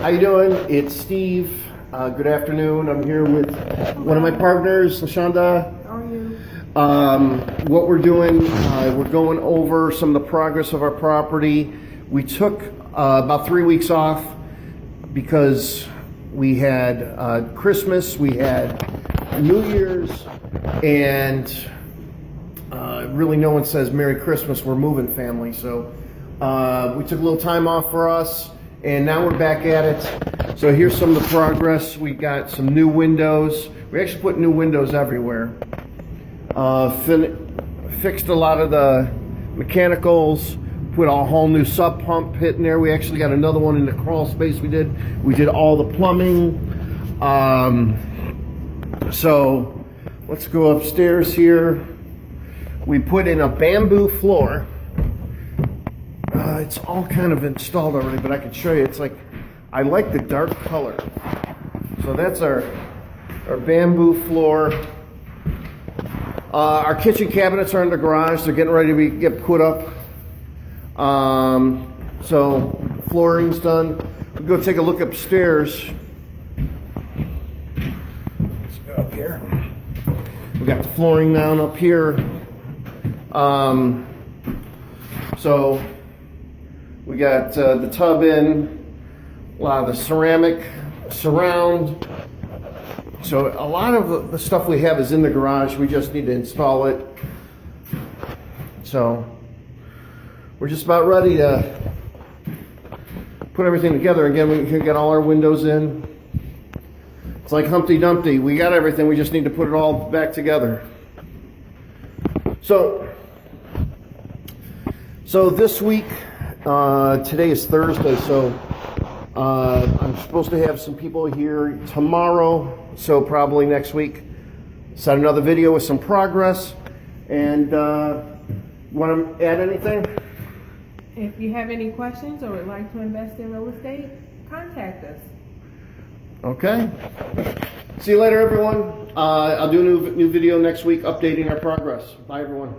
How you doing? It's Steve. Good afternoon. I'm here with one of my partners, LaShonda. How are you? What we're doing, we're going over some of the progress of our property. We took about 3 weeks off because we had Christmas, we had New Year's, and really no one says Merry Christmas, we're moving family. So we took a little time off for us, and now we're back at it. So here's some of the progress. We got some new windows. We actually put new windows everywhere. Fixed a lot of the mechanicals, put a whole new sub pump pit in there. We actually got another one in the crawl space we did all the plumbing. So let's go upstairs here. We put in a bamboo floor. It's all kind of installed already, but I can show you. It's like, I like the dark color. So that's our bamboo floor. Our kitchen cabinets are in the garage. They're getting ready to get put up. So flooring's done. We'll go take a look upstairs. Let's go up here. We got the flooring down up here. So we got the tub in, a lot of the ceramic surround. So a lot of the stuff we have is in the garage. We just need to install it. So we're just about ready to put everything together. Again, we can get all our windows in. It's like Humpty Dumpty. We got everything. We just need to put it all back together. So this week, today is Thursday, so I'm supposed to have some people here tomorrow, so probably next week. Set another video with some progress. And want to add anything? If you have any questions or would like to invest in real estate, contact us. Okay. See you later, everyone. I'll do a new video next week updating our progress. Bye, everyone.